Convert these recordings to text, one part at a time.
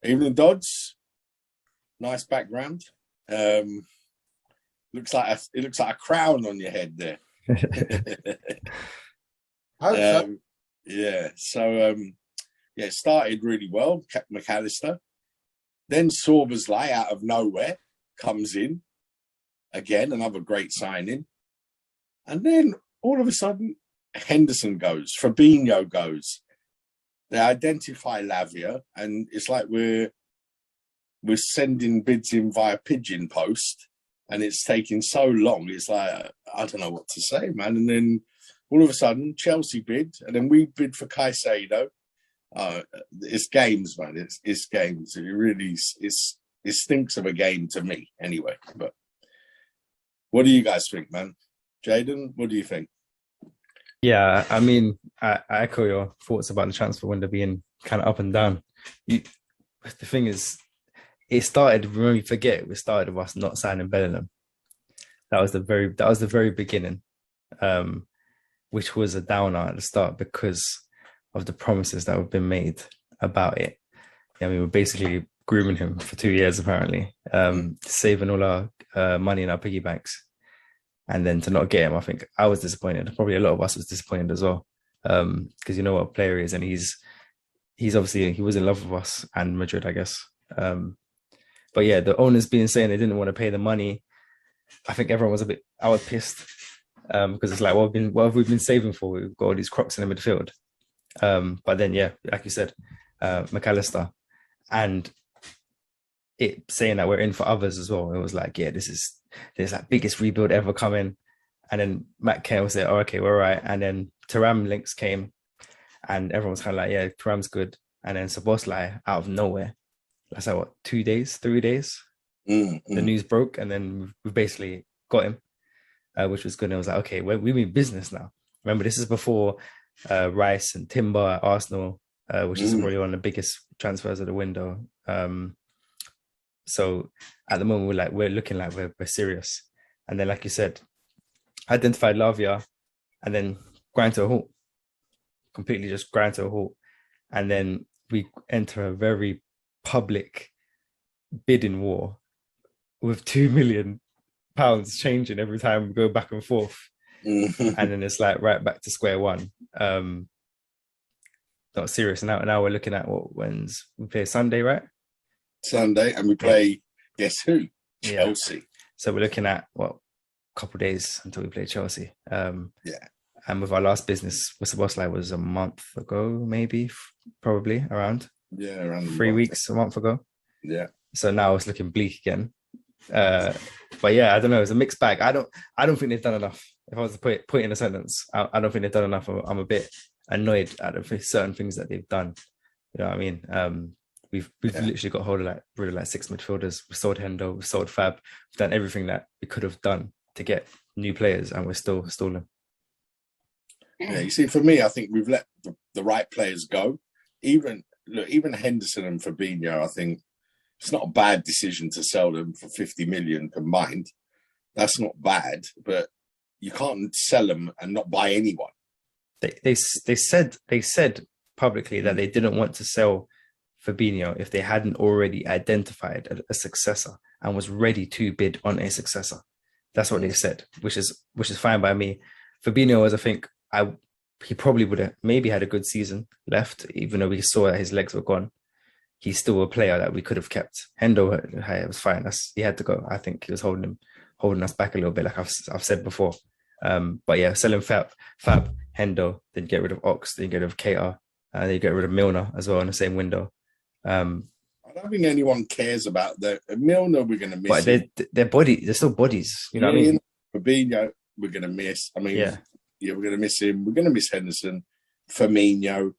Evening Dodds, nice background. Um, it looks like a crown on your head there. Hope so. Yeah, so yeah, it started really well. McAllister, then Sobersley out of nowhere comes in again, another great signing, and then all of a sudden Henderson goes, Fabinho goes. They identify Lavia, and it's like we're sending bids in via pigeon post, and it's taking so long. It's like I don't know what to say, man. And then all of a sudden, Chelsea bid, and then we bid for Caicedo. It's games, man. It's games. It really it stinks of a game to me, anyway. But what do you guys think, man? Jaden, what do you think? Yeah, I mean, I echo your thoughts about the transfer window being kind of up and down. The thing is, it started when we forget we started with us not signing Bellingham. That was the very beginning, which was a downer at the start because of the promises that have been made about it. I mean, we're basically grooming him for 2 years apparently, saving all our money in our piggy banks. And then to not get him, I think I was disappointed. Probably a lot of us was disappointed as well. Because you know what a player is, and he's obviously he was in love with us and Madrid, I guess. But yeah, the owners being saying they didn't want to pay the money. I think everyone was I was pissed. Because it's like, what have we been saving for? We've got all these crocs in the midfield. But then yeah, like you said, McAllister and it saying that we're in for others as well. It was like, yeah, there's that biggest rebuild ever coming. And then Matt Kale said, oh, okay, we're right. And then Thuram links came and everyone was kind of like, yeah, Thuram's good. And then Szoboszlai out of nowhere. That's like, what, 2 days, 3 days? The news broke and then we basically got him, which was good. And I was like, okay, we mean business now. Remember, this is before Rice and Timber at Arsenal, which is probably one of the biggest transfers of the window. So at the moment, we're looking like we're serious. And then, like you said, identified Lavia and then grind to a halt. Completely just grind to a halt. And then we enter a very public bidding war with £2 million changing every time we go back and forth. And then it's like right back to square one. Not serious. Now we're looking at when's we play Sunday, right? Sunday, and we play, guess who? Chelsea. Yeah. So we're looking at, a couple of days until we play Chelsea. Yeah. And with our last business, with Szoboszlai was a month ago, maybe, probably around. Yeah, around 3 weeks, a month ago. Yeah. So now it's looking bleak again. But yeah, I don't know. It's a mixed bag. I don't think they've done enough. If I was to put it in a sentence, I don't think they've done enough. I'm a bit annoyed at certain things that they've done. You know what I mean? We've literally got hold of really 6 midfielders. We sold Hendo, we sold Fab. We've done everything that we could have done to get new players, and we're still stalling. Yeah, you see, for me, I think we've let the right players go. Even Henderson and Fabinho, I think it's not a bad decision to sell them for 50 million combined. That's not bad, but you can't sell them and not buy anyone. They said publicly that they didn't want to sell Fabinho if they hadn't already identified a successor and was ready to bid on a successor. That's what they said, which is fine by me. Fabinho was, I think, he probably would have maybe had a good season left, even though we saw that his legs were gone. He's still a player that we could have kept. Hendo, it was fine. He had to go. I think he was holding us back a little bit, like I've said before. But yeah, selling Fab, Hendo, then get rid of Ox, then get rid of Keita, and then get rid of Milner as well in the same window. I don't think anyone cares about the Milner. We're going to miss. But they're still bodies. You know what I mean? Fabinho, we're going to miss. I mean, yeah, we're going to miss him. We're going to miss Henderson, Firmino.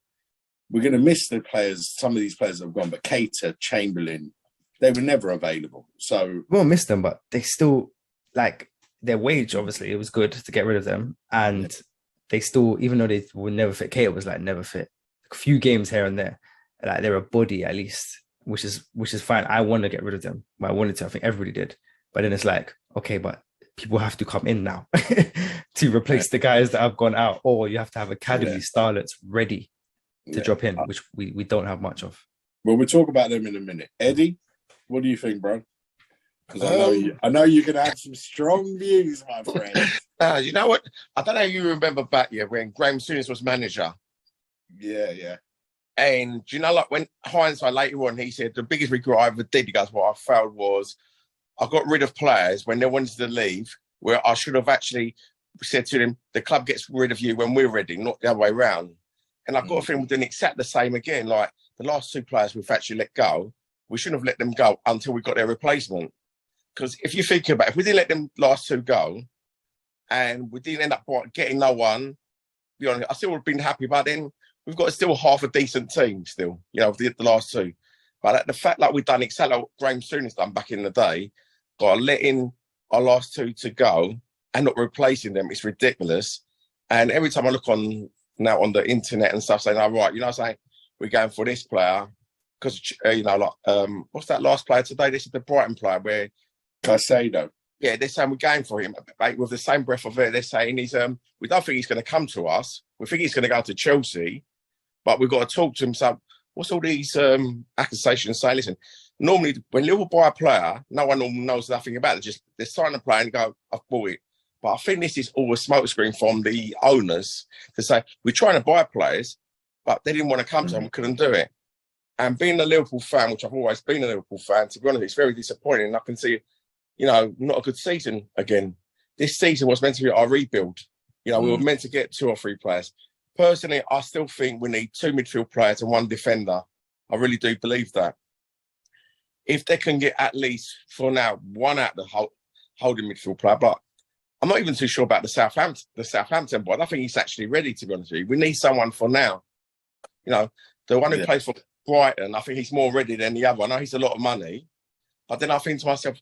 We're going to miss the players. Some of these players have gone, but Keita, Chamberlain, they were never available. So we won't miss them, but they still their wage. Obviously, it was good to get rid of them, and they still, even though they would never fit. Keita was never fit. A few games here and there. They're a body at least, which is fine. I want to get rid of them. I wanted to. I think everybody did. But then it's like, okay, but people have to come in now to replace the guys that have gone out, or you have to have academy starlets ready to drop in, which we don't have much of. Well, we'll talk about them in a minute. Eddie, what do you think, bro? Because Um, I know you're going to have some strong views, my friend. you know what? I don't know if you remember back when Graham Souness was manager. Yeah, yeah. And do you know, like when hindsight later on, he said the biggest regret I ever did, he goes, what I failed was I got rid of players when they wanted to leave, where I should have actually said to them, the club gets rid of you when we're ready, not the other way around. And I've got a feeling we're doing exactly the same again. Like the last two players we've actually let go, we shouldn't have let them go until we got their replacement. Because if you think about it, if we didn't let them last two go and we didn't end up getting no one, be honest, I still would have been happy. But then we've got still half a decent team still, the last two. But the fact like we've done exactly what Graham Souness done back in the day, by letting our last two to go and not replacing them, it's ridiculous. And every time I look on the internet and stuff saying, oh, right, saying we're going for this player because, what's that last player today? This is the Brighton player where Caicedo. Yeah, they're saying we're going for him, mate, with the same breath of air. They're saying we don't think he's going to come to us. We think he's going to go to Chelsea, but we've got to talk to him. So what's all these accusations saying? Listen, normally when Liverpool buy a player, no one knows nothing about it. Just they sign a player and go, I've bought it. But I think this is all a smokescreen from the owners to say we're trying to buy players, but they didn't want to come to them, we couldn't do it. And being a Liverpool fan, which I've always been a Liverpool fan, to be honest, it's very disappointing. And I can see, not a good season again. This season was meant to be our rebuild. We were meant to get 2 or 3 players. Personally, I still think we need 2 midfield players and 1 defender. I really do believe that. If they can get at least, for now, 1 out of the holding midfield player, but I'm not even too sure about the Southampton boy. I don't think he's actually ready, to be honest with you. We need someone for now. The one who plays for Brighton, I think he's more ready than the other. I know he's a lot of money, but then I think to myself,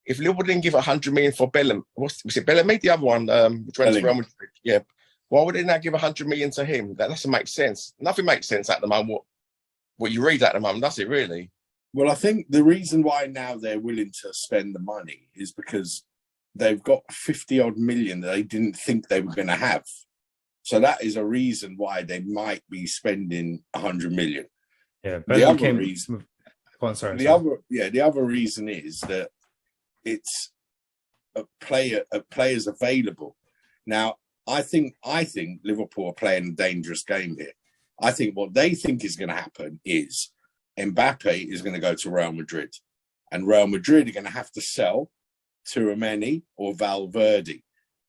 if Liverpool didn't give 100 million for Bellamy, was it Bellamy? The other one, which went to Real Madrid. Yeah. Why would they now give 100 million to him? That doesn't make sense. Nothing makes sense at the moment. What you read at the moment, does it really? Well, I think the reason why now they're willing to spend the money is because they've got 50 odd million that they didn't think they were going to have. So that is a reason why they might be spending 100 million. Yeah, the other reason. Go on, sorry. The other reason is that it's players available. Now, I think Liverpool are playing a dangerous game here. I think what they think is going to happen is Mbappe is going to go to Real Madrid, and Real Madrid are going to have to sell Tchouaméni or Valverde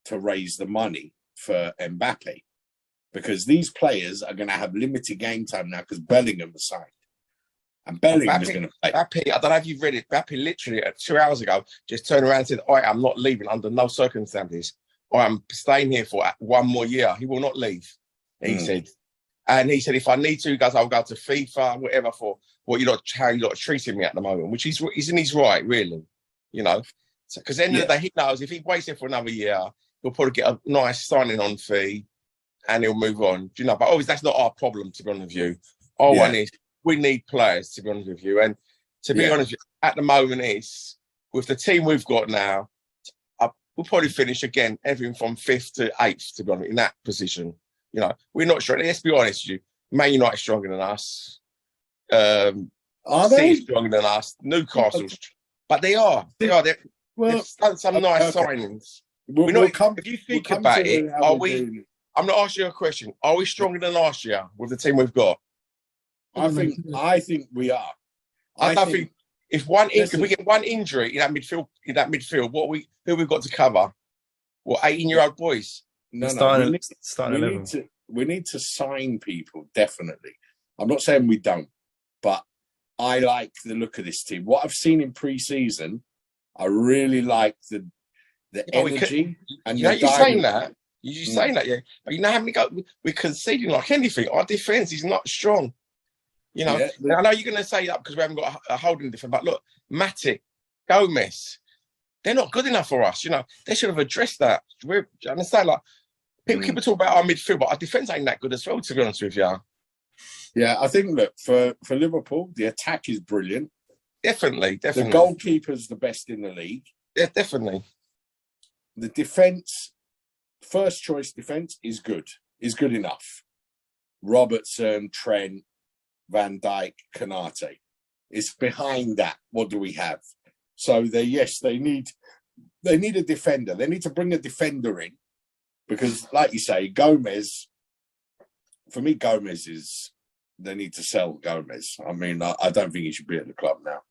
to raise the money for Mbappe, because these players are going to have limited game time now because Bellingham was signed. And Bellingham is going to play. Mbappe, I don't know if you've read it. Mbappe literally 2 hours ago just turned around and said, I'm not leaving under no circumstances. I'm staying here for 1 more year. He will not leave, he said. And he said, if I need to, he goes, I'll go to FIFA, whatever, for how you lot are treating me at the moment, which he's in his right, really. Because at the end of the day, he knows if he waits here for another year, he'll probably get a nice signing on fee and he'll move on. But obviously that's not our problem, to be honest with you. Our one is we need players, to be honest with you. And to be honest with you, at the moment is with the team we've got now, we'll probably finish again, everything from 5th to 8th, to be honest, in that position. We're not sure. Let's be honest with you. Man United stronger than us. Are they stronger than us? Newcastle, but they are. They've done some nice signings. If you think about it, are we? I'm not asking you a question. Are we stronger than last year with the team we've got? I think we are. I think if we get one injury in that midfield, who we've got to cover? 18-year-old boys? No, we need to sign people, definitely. I'm not saying we don't, but I like the look of this team. What I've seen in pre-season, I really like the energy. You're saying that. You're saying that, yeah. But how many goals we're conceding like anything? Our defence is not strong. I know you're going to say that because we haven't got a holding defence, but look, Matic, Gomez, they're not good enough for us. They should have addressed that. Do you understand? Like, people talk about our midfield, but our defence ain't that good as well, to be honest with you. Yeah, I think, look, for Liverpool, the attack is brilliant. Definitely. The goalkeeper's the best in the league. Yeah, definitely. The defence, first choice defence is good enough. Robertson, Trent, Van Dijk, Kanate. It's behind that. What do we have? So they need a defender. They need to bring a defender in because, like you say, Gomez. For me, they need to sell Gomez. I mean, I don't think he should be at the club now.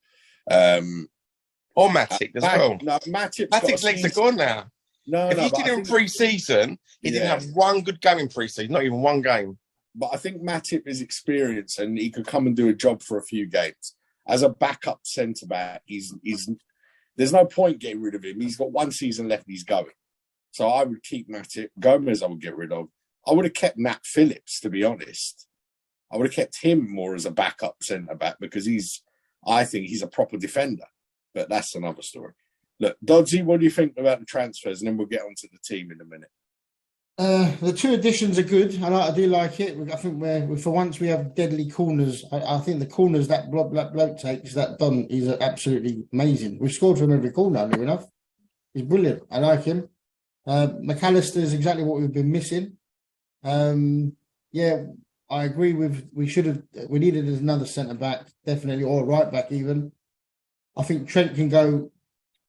Or Matic as well. No, Matic's legs are gone now. If he did in pre-season, he didn't have one good game in pre-season, not even one game. But I think Matip is experienced and he could come and do a job for a few games. As a backup centre-back, there's no point getting rid of him. He's got one season left and he's going. So I would keep Matip. Gomez I would get rid of. I would have kept Nat Phillips, to be honest. I would have kept him more as a backup centre-back because I think he's a proper defender. But that's another story. Look, Dodsey, what do you think about the transfers? And then we'll get onto the team in a minute. The two additions are good. I do like it. I think for once we have deadly corners. I think the corners that bloke takes, that Don, he's absolutely amazing. We've scored from every corner, near enough. He's brilliant. I like him. McAllister is exactly what we've been missing. I agree with we needed another centre back, definitely, or right back even. I think Trent can go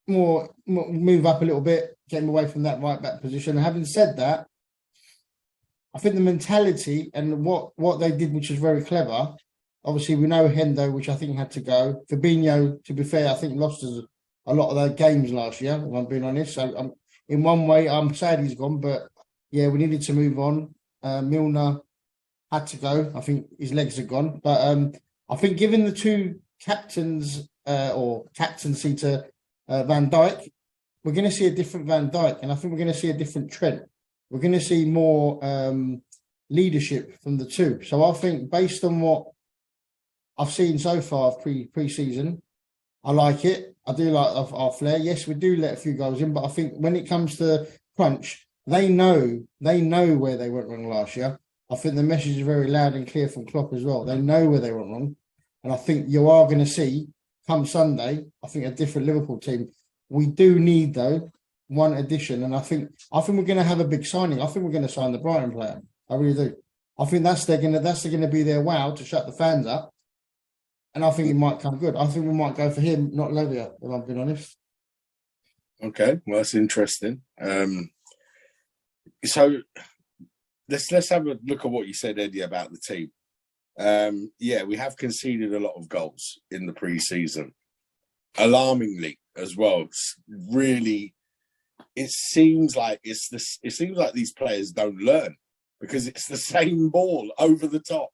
move up a little bit, get him away from that right back position. And having said that, I think the mentality and what they did, which was very clever. Obviously, we know Hendo, which I think had to go. Fabinho, to be fair, I think lost us a lot of their games last year, if I'm being honest. So in one way, I'm sad he's gone, but yeah, we needed to move on. Milner had to go. I think his legs are gone. But I think given the two captains or captaincy to Van Dijk, we're going to see a different Van Dijk, and I think we're going to see a different Trent. We're going to see more leadership from the two. So I think based on what I've seen so far pre-season, I like it. I do like our flair. Yes, we do let a few goals in, but I think when it comes to crunch, they know where they went wrong last year. I think the message is very loud and clear from Klopp as well. They know where they went wrong. And I think you are going to see, come Sunday, I think a different Liverpool team. We do need, though, one addition. And I think we're going to have a big signing. I think we're going to sign the Brighton player. I really do. I think that's going to be their wow to shut the fans up. And I think it might come good. I think we might go for him, not Levia, if I'm being honest. Okay, well, that's interesting. So let's have a look at what you said, Eddie, about the team. We have conceded a lot of goals in the pre-season, alarmingly as well. Really, it seems like these players don't learn because it's the same ball over the top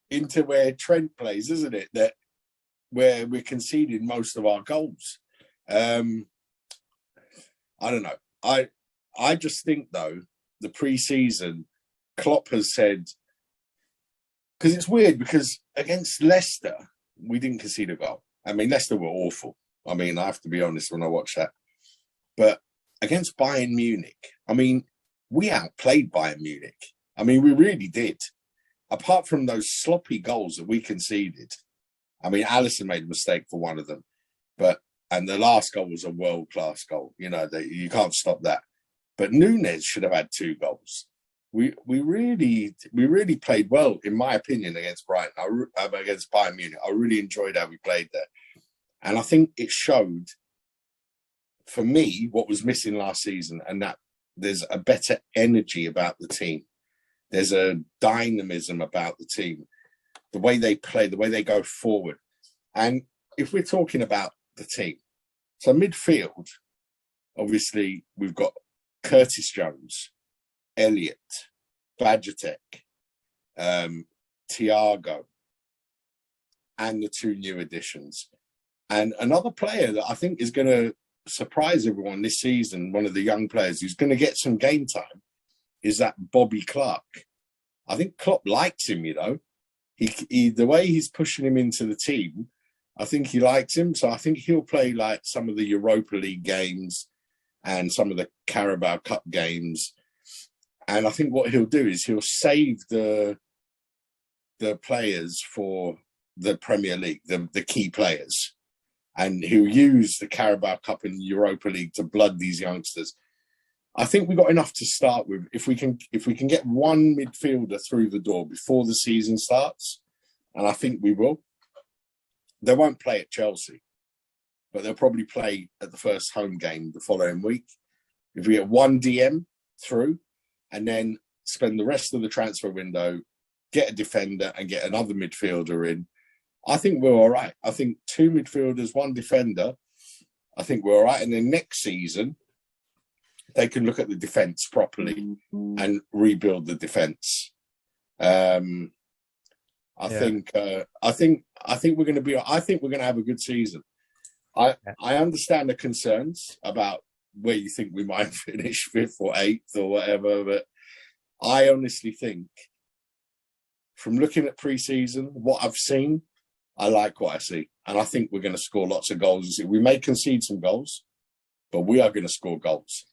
into where Trent plays, isn't it? That where we're conceding most of our goals. I don't know. I just think though the pre-season, Klopp has said, because it's weird because against Leicester we didn't concede a goal. I mean, Leicester were awful. I mean, I have to be honest when I watch that. But against Bayern Munich, I mean, we outplayed Bayern Munich. I mean, we really did. Apart from those sloppy goals that we conceded. I mean, Alisson made a mistake for one of them, and the last goal was a world-class goal. You know, you can't stop that. But Núñez should have had 2 goals. We really played well, in my opinion, against Brighton, against Bayern Munich. I really enjoyed how we played there. And I think it showed, for me, what was missing last season, and that there's a better energy about the team. There's a dynamism about the team, the way they play, the way they go forward. And if we're talking about the team, so midfield, obviously, we've got Curtis Jones, Elliott, Bajcetic, Thiago, and the 2 new additions. And another player that I think is going to surprise everyone this season, one of the young players who's going to get some game time, is that Bobby Clark. I think Klopp likes him, you know. He the way he's pushing him into the team, I think he likes him. So I think he'll play like some of the Europa League games and some of the Carabao Cup games. And I think what he'll do is he'll save the players for the Premier League, the key players. And he'll use the Carabao Cup and Europa League to blood these youngsters. I think we've got enough to start with. If we can get one midfielder through the door before the season starts, and I think we will. They won't play at Chelsea, but they'll probably play at the first home game the following week. If we get one DM through and then spend the rest of the transfer window, get a defender and get another midfielder in, I think we're all right. I think 2 midfielders, 1 defender, I think we're all right. And then next season, they can look at the defence properly and rebuild the defence. I think we're going to be. I think we're going to have a good season. I understand the concerns about where you think we might finish 5th or 8th or whatever, but I honestly think, from looking at pre-season, what I've seen, I like what I see, and I think we're going to score lots of goals. We may concede some goals, but we are going to score goals.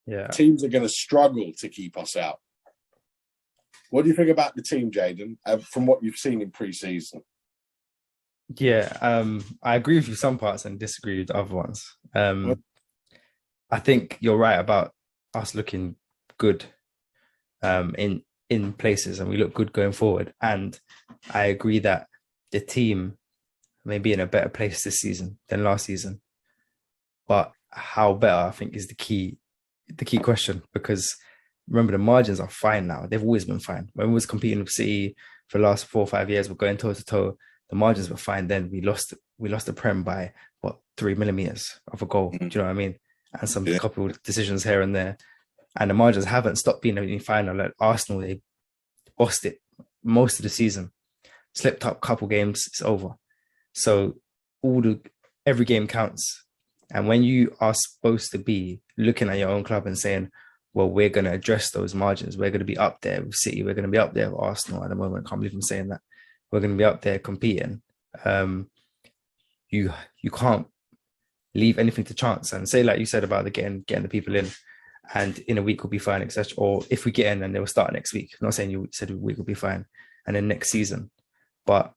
Yeah, teams are going to struggle to keep us out. What do you think about the team, Jaden, from what you've seen in pre-season? Yeah, I agree with you some parts and disagree with the other ones. I think you're right about us looking good in places, and we look good going forward. And I agree that the team may be in a better place this season than last season. But how better, I think, is the key question, because remember, the margins are fine now. They've always been fine. When we was competing with City for the last 4 or 5 years, we're going toe to toe. The margins were fine then. We lost the Prem by 3 millimeters of a goal. Do you know what I mean? And some couple of decisions here and there. And the margins haven't stopped being any final. Like Arsenal, they lost it most of the season. Slipped up a couple games, it's over. So every game counts. And when you are supposed to be looking at your own club and saying, well, we're going to address those margins. We're going to be up there with City. We're going to be up there with Arsenal at the moment. I can't believe I'm saying that. We're going to be up there competing. You can't leave anything to chance, and say, like you said about the getting the people in, and in a week we'll be fine, etc. Or if we get in and they will start next week. I'm not saying you said a week will be fine, and then next season. But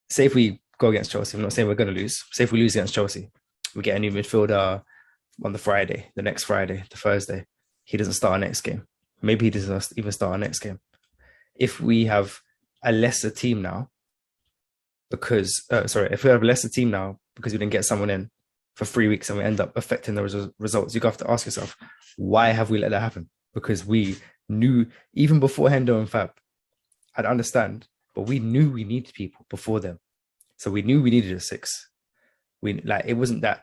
say if we go against Chelsea, I'm not saying we're going to lose. Say if we lose against Chelsea, we get a new midfielder on the next Friday, the Thursday. He doesn't start our next game. Maybe he doesn't even start our next game. If we have a lesser team now, because we have a lesser team now because we didn't get someone in for 3 weeks and we end up affecting the results, you have to ask yourself, why have we let that happen? Because we knew, even before Hendo and Fab, I'd understand, but we knew we needed people before them. So we knew we needed a 6. It wasn't that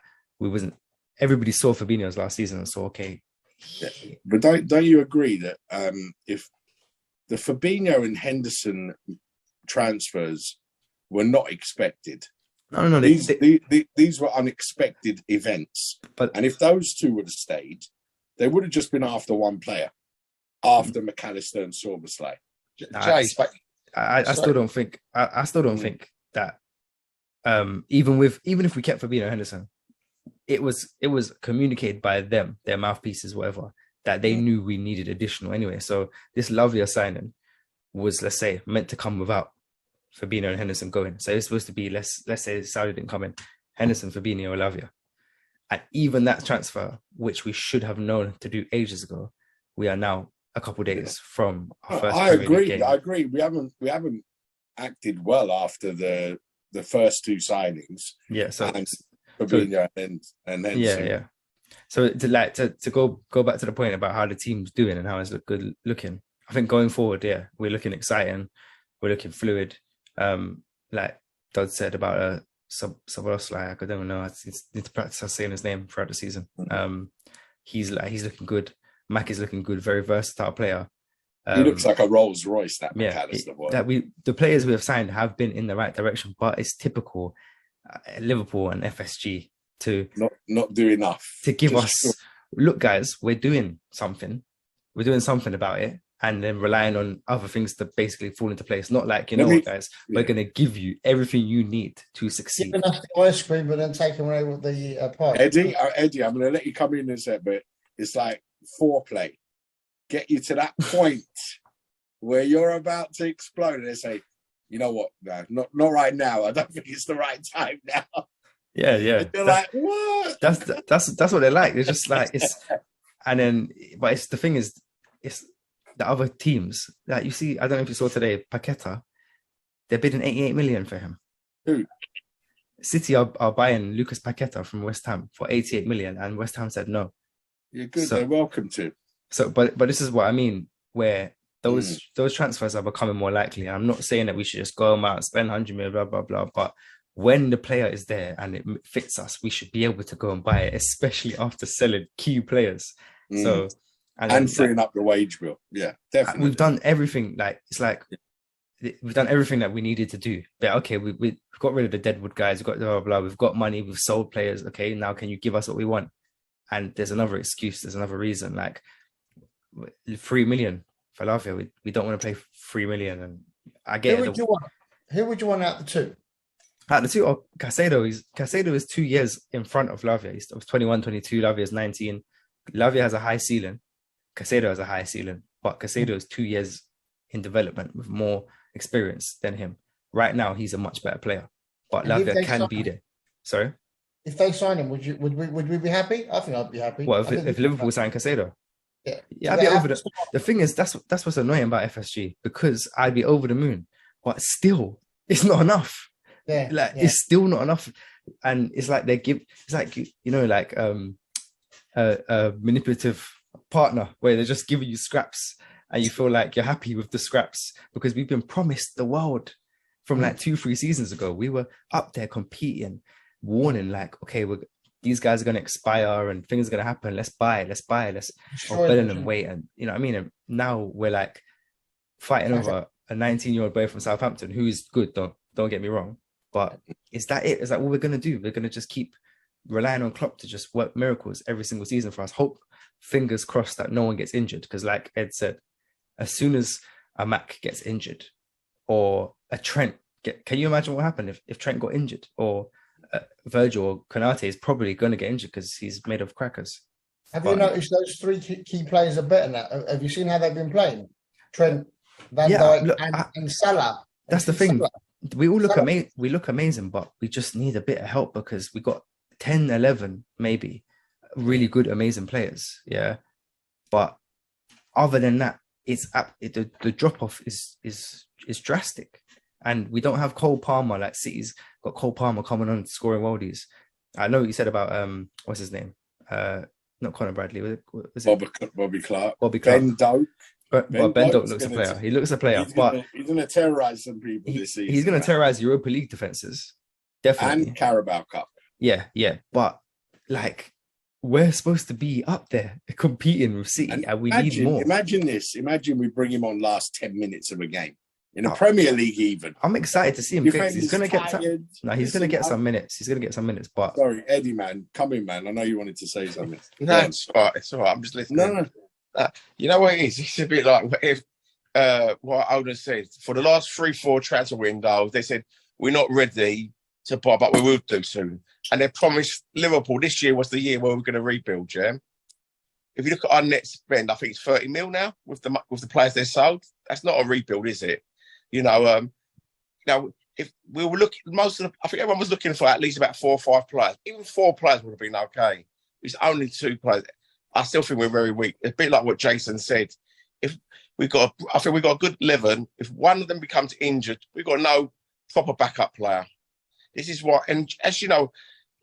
everybody saw Fabinho's last season and saw, okay. Yeah. But don't you agree that if the Fabinho and Henderson transfers were not expected? No. These were unexpected events. And if those two would have stayed, they would have just been after one player, after McAllister and Szoboszlai. I still don't think. I still don't think that. Even if we kept Fabinho Henderson, it was communicated by them, their mouthpieces, whatever, that they knew we needed additional anyway. So this Lavia signing was, let's say, meant to come without Fabinho and Henderson going. So it's supposed to be, let's say Saudi didn't come in, Henderson, Fabinho, Lavia. And even that transfer, which we should have known to do ages ago, we are now a couple of days from our first game. I agree. We haven't acted well after the first 2 signings. Yeah, so Fabinho and Henderson. Yeah. So to go back to the point about how the team's doing and how it's good looking, I think going forward, we're looking exciting, we're looking fluid. Like Dodd said about Szoboszlai, I don't know. I need to practice saying his name throughout the season. He's looking good. Mac is looking good, very versatile player. He looks like a Rolls Royce, that McAllister boy. The players we have signed have been in the right direction, but it's typical Liverpool and FSG to not do enough to give us. Look, guys, we're doing something. We're doing something about it, and then relying on other things to basically fall into place. Not like, what, guys, we're going to give you everything you need to succeed. Giving us the ice cream, but then taking away with the pie. Eddie, I'm going to let you come in a bit. It's like foreplay. Get you to that point where you're about to explode, and they say, you know what? No, not right now. I don't think it's the right time now. Yeah. And you're like, what? That's what they're like. They're just like, but it's the thing is, it's the other teams that you see. I don't know if you saw today, Paqueta. They're bidding 88 million for him. Who? City are buying Lucas Paqueta from West Ham for 88 million, and West Ham said no. You're good. So- They're welcome to. So, but this is what I mean, where those transfers are becoming more likely. I'm not saying that we should just go out and spend 100 million, blah blah blah. But when the player is there and it fits us, we should be able to go and buy it, especially after selling key players. So and freeing up the wage bill. Yeah, definitely. we've done everything. Like it's like we've done everything that we needed to do. But okay, we got rid of the Deadwood guys. We've got blah blah blah. We've got money. We've sold players. Okay, now can you give us what we want? And there's another excuse. There's another reason. Like 3 million for Lavia. We don't want to pay 3 million. And I get Who it. would you want? Who would you want out the two? At the two, Caicedo is 2 years in front of Lavia. He's 21, 22. Lavia is 19. Lavia has a high ceiling. Caicedo has a high ceiling, but Caicedo is 2 years in development with more experience than him. Right now, he's a much better player, but And if Lavia they can sign be him- there. Sorry, If they sign him, would we be happy? I think I'd be happy. what I think if we'd be Liverpool happy. sign Caicedo? Yeah, I'd be They over have to the thing is that's what's annoying about FSG, because I'd be over the moon, but still, it's not enough. Yeah, Like yeah. it's still not enough, and it's like it's like like a manipulative partner where they're just giving you scraps and you feel like you're happy with the scraps because we've been promised the world from like 2-3 seasons ago. We were up there competing, warning like, okay, these guys are going to expire and things are going to happen. Let's buy. Destroy Or them. Bellingham wait, and you know what I mean. And now we're like fighting over a 19-year-old boy from Southampton who's good. Don't get me wrong, but is that it? Is that all we're gonna do? We're gonna just keep relying on Klopp to just work miracles every single season for us. Hope, fingers crossed, that no one gets injured. Because like Ed said, as soon as a Mac gets injured or a Trent can you imagine what happened if Trent got injured, or Virgil or Konate is probably going to get injured because he's made of crackers. Have you noticed those three key players are better now? Have you seen how they've been playing? Trent, Van Dijk, look, and Salah. That's the thing. Salah. We all look we look amazing, but we just need a bit of help because we got 10, 11, maybe really good, amazing players. Yeah. But other than that, the drop off is drastic. And we don't have Cole Palmer, like City's got Cole Palmer coming on scoring worldies. I know what you said about what's his name? Not Conor Bradley, was it? Bobby Clark. Bobby Clark. Ben Doak. Ben Doak looks a player. He looks a player, but he's going to terrorize some people this season. He's going to terrorize Europa League defenses, definitely, and Carabao Cup. Yeah. But like, we're supposed to be up there competing with City, and we need more. Imagine this. Imagine we bring him on last 10 minutes of a game in the Premier League. Even I'm excited to see him. He's going to get some. No, he's going to get some minutes. He's going to get some minutes. But sorry, Eddie, man, come in, man. I know you wanted to say something. No, it's all right. It's all right. I'm just listening. No. You know what it is? It's a bit like if what Alden said. For the last 3-4 transfer windows, they said we're not ready to buy, but we will do soon. And they promised Liverpool this year was the year where we're going to rebuild. Yeah. If you look at our net spend, I think it's 30 mil now with the players they sold. That's not a rebuild, is it? You know, now if we were looking, I think everyone was looking for at least about 4 or 5 players. Even 4 players would have been okay. It's only 2 players. I still think we're very weak. It's a bit like what Jason said. If I think we've got a good 11. If one of them becomes injured, we've got no proper backup player. This is what, and as you know,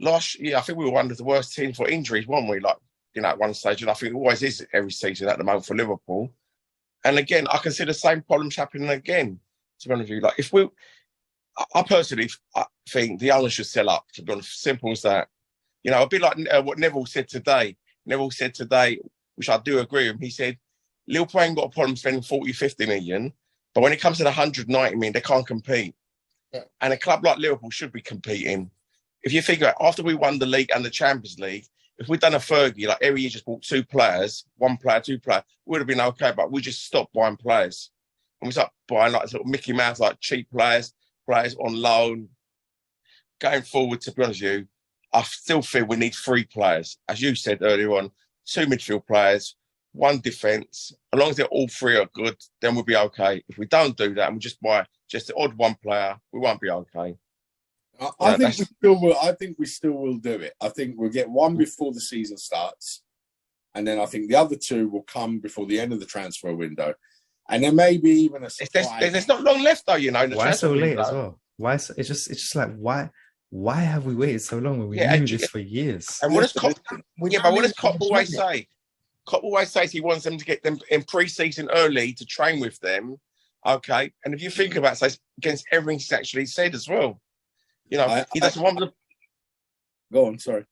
last year I think we were one of the worst teams for injuries, weren't we? Like, you know, at one stage, and I think it always is every season at the moment for Liverpool. And again, I can see the same problems happening again. To be honest with you, like I personally think the owners should sell up. To be honest, simple as that. You know, a bit like what Neville said today. Neville said today, which I do agree with him, he said, Liverpool ain't got a problem spending 40, 50 million, but when it comes to the 190 million, they can't compete. Yeah. And a club like Liverpool should be competing. If you think about it, after we won the league and the Champions League, if we'd done a Fergie, like every year just bought 2 players, 1 player, 2 players, would have been okay, but we just stopped buying players. And we started buying like sort of Mickey Mouse, like cheap players on loan. Going forward, to be honest with you, I still feel we need 3 players. As you said earlier on, 2 midfield players, 1 defence. As long as they're all 3 are good, then we'll be okay. If we don't do that and we just buy just the odd 1 player, we won't be okay. I think we still will. I think we still will do it. I think we'll get 1 before the season starts, and then I think the other 2 will come before the end of the transfer window. And there may be even a surprise. There's not long left though, you know. in the Why so transfer late window. as well? Why? It's just like why have we waited so long when we Yeah, knew and this for years? And what does Klopp? We Yeah, don't but what need does Klopp to always admit it. say? Klopp always says he wants them to get them in pre-season early to train with them. Okay, and if you think about it, against everything he's actually said as well, you know, he doesn't want the Go on, sorry.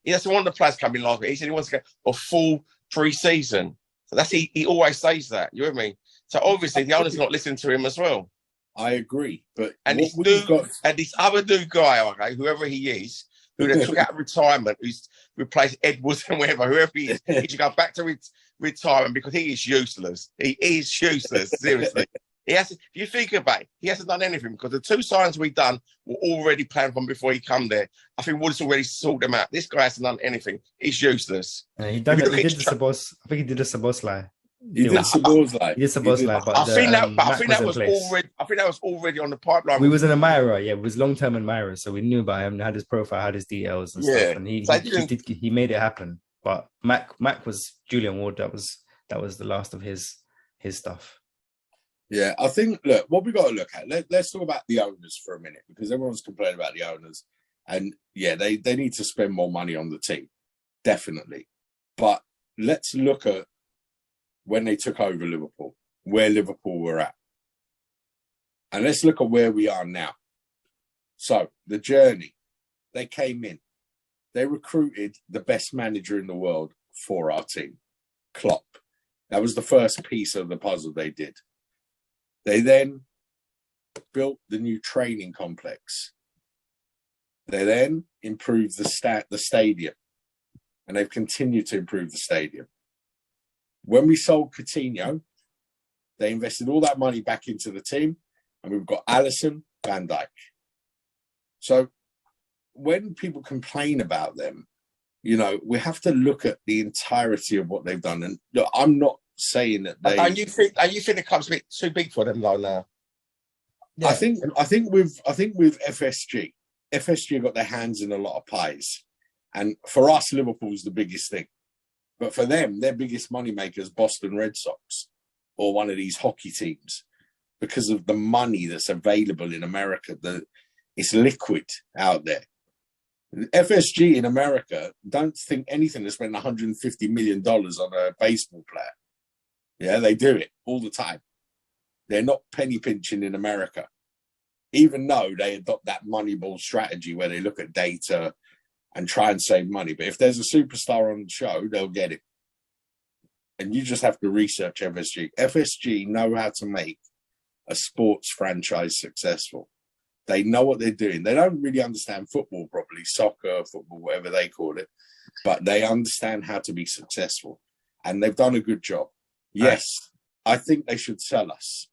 he doesn't want the players coming last week. He said he wants to get a full pre-season. So that's he always says that. You with me? So obviously the owner's not listening to him as well. I agree, but And what this we've new got, and this other new guy, okay, whoever he is, who they took out of retirement, who's replaced Edwards and whoever he is, he should go back to retirement because he is useless. He is useless, seriously. He has. If you think about it, he hasn't done anything because the two signs we've done were already planned from before he come there. I think Woods already sorted them out. This guy hasn't done anything. He's useless. And he done If you it. He look did at the Sabos. I think he did the Sabosly. he did Szoboszlai. He did Sabosly, but I think that Mac was in place. already. I think that was already on the pipeline. We was an admirer, yeah. We was long-term admirer, so we knew about him, had his profile, had his details and Yeah. stuff, and So he made it happen. But Mac was Julian Ward. That was the last of his stuff. Yeah, I think, look, what we got to look at, let's talk about the owners for a minute, because everyone's complaining about the owners. And yeah, they need to spend more money on the team, definitely. But let's look at when they took over Liverpool, where Liverpool were at. And let's look at where we are now. So, the journey, they came in. They recruited the best manager in the world for our team, Klopp. That was the first piece of the puzzle they did. They then built the new training complex. They then improved the stadium, and they've continued to improve the stadium. When we sold Coutinho, they invested all that money back into the team, and we've got Alisson, Van Dijk. So when people complain about them, you know, we have to look at the entirety of what they've done. And look, I'm not saying that they. And you think the club's a bit too big for them though now? Yeah. I think with FSG have got their hands in a lot of pies, and for us, Liverpool's the biggest thing. But for them, their biggest moneymaker is Boston Red Sox or one of these hockey teams, because of the money that's available in America. It's liquid out there. FSG in America don't think anything to spend $150 million on a baseball player. Yeah, they do it all the time. They're not penny pinching in America, even though they adopt that Moneyball strategy where they look at data and try and save money. But if there's a superstar on the show, they'll get it. And you just have to research FSG. FSG know how to make a sports franchise successful. They know what they're doing. They don't really understand football properly, soccer, football, whatever they call it, but they understand how to be successful. And they've done a good job. Yes, I think they should sell us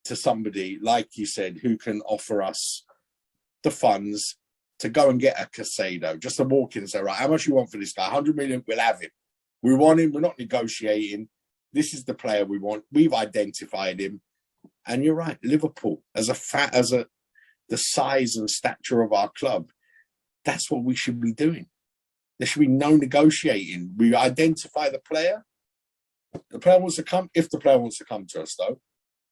to somebody, like you said, who can offer us the funds to go and get a Casado, just to walk in and say, right, how much you want for this guy? 100 million, we'll have him. We want him. We're not negotiating. This is the player we want. We've identified him. And you're right, Liverpool, the size and stature of our club, that's what we should be doing. There should be no negotiating. We identify the player. The player wants to come. If the player wants to come to us, though,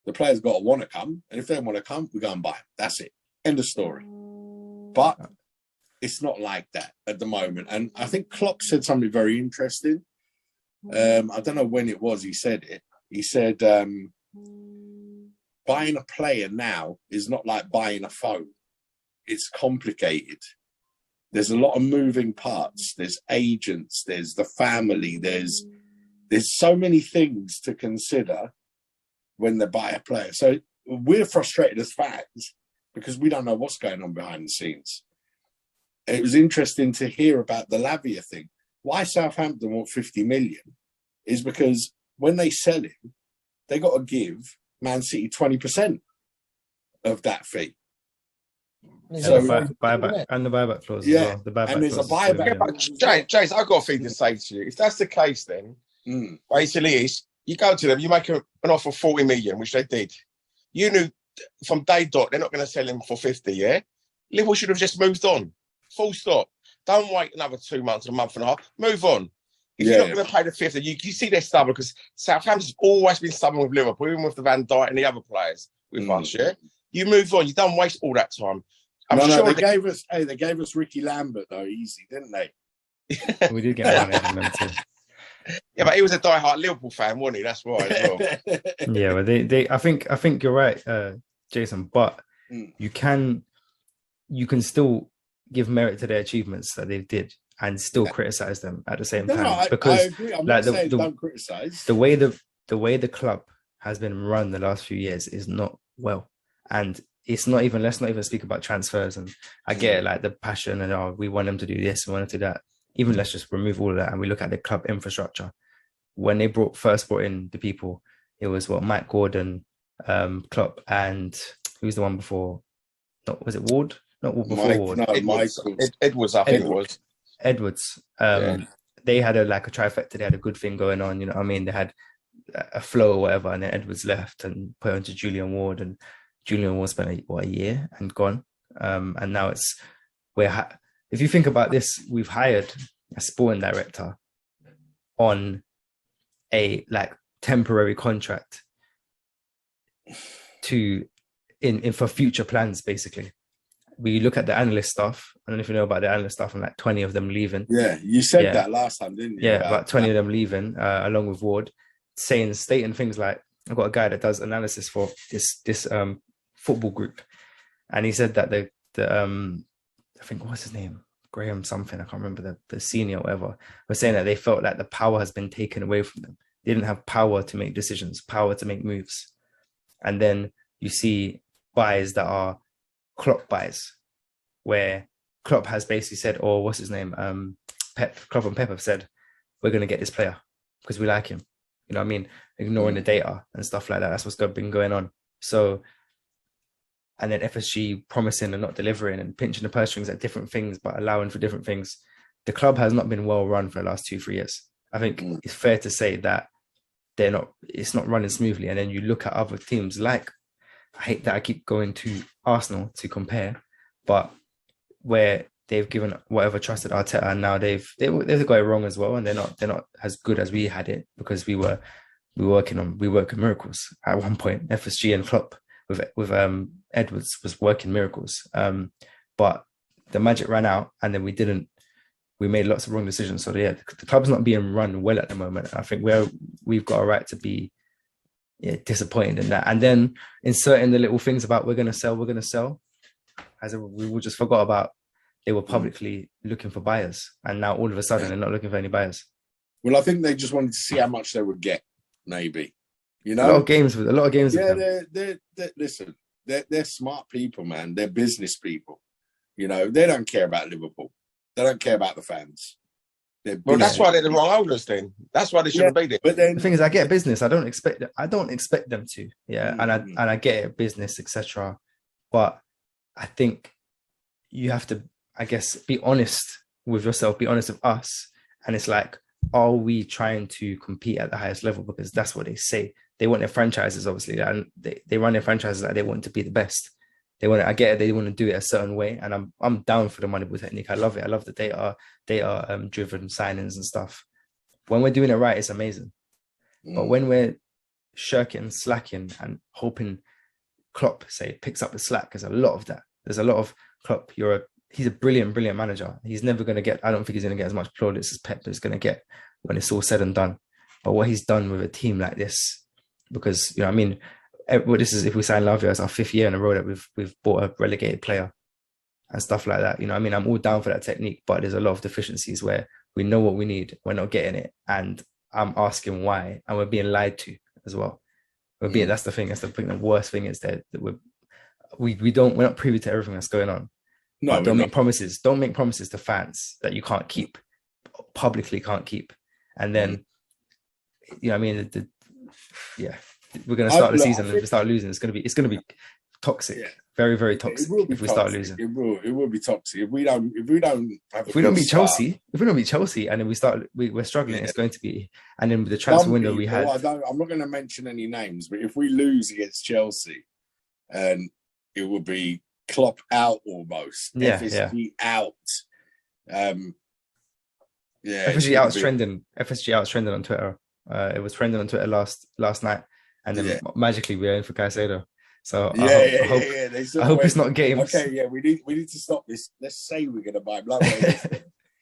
the player's got to want to come. And if they want to come, we go and buy him. That's it. End of story. But it's not like that at the moment. And I think Klopp said something very interesting. I don't know when it was he said it. He said, buying a player now is not like buying a phone. It's complicated. There's a lot of moving parts. There's agents, there's the family, there's so many things to consider when they buy a player. So we're frustrated as fans because we don't know what's going on behind the scenes. It was interesting to hear about the Lavia thing. Why Southampton want 50 million is because when they sell him, they got to give Man City 20% of that fee. So buyback and the buyback clause as well. The buyback and there's a clause is buyback. Yeah, James, I've got a thing to say to you. If that's the case, then basically is you go to them, you make an offer of 40 million, which they did. You knew from day dot they're not going to sell him for 50. Yeah, Liverpool should have just moved on. Full stop. Don't wait another 2 months, a month and a half. Move on. If you're not going to play the fifth, you see they're stubborn because Southampton's always been stubborn with Liverpool, even with the Van Dijk and the other players with us. Yeah, you move on. You don't waste all that time. They gave us Ricky Lambert though, easy, didn't they? We did get one of them too. Yeah, but he was a diehard Liverpool fan, wasn't he? That's why as well. Yeah, but they I think you're right, Jason. But you can still give merit to their achievements that they did and still criticize them at the same time. Because I agree. I'm not saying don't criticize. The way the club has been run the last few years is not well, and it's not even. Let's not even speak about transfers. And I get it, like the passion and we want them to do this, we want them to do that. Even let's just remove all of that and we look at the club infrastructure. When they first brought in the people, it was Mike Gordon, Klopp, and who's the one before? Was it Ward? Not Ward before Ward. No, Edwards, I think it was. Edwards. They had a trifecta. They had a good thing going on. You know what I mean? They had a flow or whatever, and then Edwards left and put on to Julian Ward, and Julian Ward spent a year and gone. And now it's if you think about this, we've hired a sporting director on a temporary contract for future plans. Basically, we look at the analyst stuff. I don't know if you know about the analyst stuff, and 20 of them leaving. Yeah, you said that last time, didn't you? Yeah, about 20 of them leaving, along with Ward, stating things like, I've got a guy that does analysis for this football group, and he said that I think what's his name, Graham something, I can't remember the senior or whatever, was saying that they felt like the power has been taken away from them. They didn't have power to make decisions, power to make moves. And then you see buys that are Klopp buys, where Klopp has basically said, or what's his name, Klopp and Pep have said, we're going to get this player because we like him. You know what I mean? Ignoring the data and stuff like that. That's what's been going on. So, and then FSG promising and not delivering and pinching the purse strings at different things, but allowing for different things. The club has not been well run for the last 2-3 years. I think it's fair to say that it's not running smoothly. And then you look at other teams I hate that I keep going to Arsenal to compare, but where they've given whatever trusted Arteta, and now they've got it wrong as well, and they're not as good as we had it, because we work miracles at one point. FSG and Klopp with Edwards was working miracles, but the magic ran out, and then we made lots of wrong decisions. So the club's not being run well at the moment. I think we've got a right to be disappointed in that. And then inserting the little things about we're going to sell, we just forgot about they were publicly looking for buyers, and now all of a sudden they're not looking for any buyers. Well, I think they just wanted to see how much they would get, maybe. You know, a lot of games with them. Listen, they're smart people, man. They're business people. You know, they don't care about Liverpool. They don't care about the fans. Well, that's why they're the wrong owners. Then that's why they shouldn't be there. But then the thing is, I get business. I don't expect them to. Yeah, and I get it, business, etc. But I think you have to, I guess, be honest with yourself. Be honest with us. And it's are we trying to compete at the highest level? Because that's what they say. They want their franchises, obviously, and they run their franchises like they want to be the best. I get it. They want to do it a certain way, and I'm down for the Moneyball technique. I love it. I love the data driven signings and stuff. When we're doing it right, it's amazing. But when we're shirking, slacking, and hoping Klopp picks up the slack, there's a lot of that. There's a lot of Klopp. He's a brilliant manager. He's never going to get. I don't think he's going to get as much plaudits as Pep is going to get when it's all said and done. But what he's done with a team like this, because you know, I mean. This is if we sign Lavia, it's our 5th year in a row that we've bought a relegated player and stuff like that. You know, I mean, I'm all down for that technique, but there's a lot of deficiencies where we know what we need, we're not getting it, and I'm asking why, and we're being lied to as well. That's the thing. That's the thing. The worst thing is that we're not privy to everything that's going on. No, but don't make promises. Don't make promises to fans that you can't keep, publicly can't keep, and then you know, I mean, we're going to start the season and if we start losing, it's going to be toxic, very, very toxic. If we start losing, it will be toxic if we don't beat Chelsea, and then we're struggling. It's going to be, and then with the transfer window we had. I'm not going to mention any names, but if we lose against Chelsea, it will be Klopp out almost. FSG out. Yeah, FSG out trending. FSG out trending on Twitter. It was trending on Twitter last night, and then magically we're in for Caicedo. So I hope it's not games. Okay, yeah, we need to stop this. Let's say we're gonna buy him.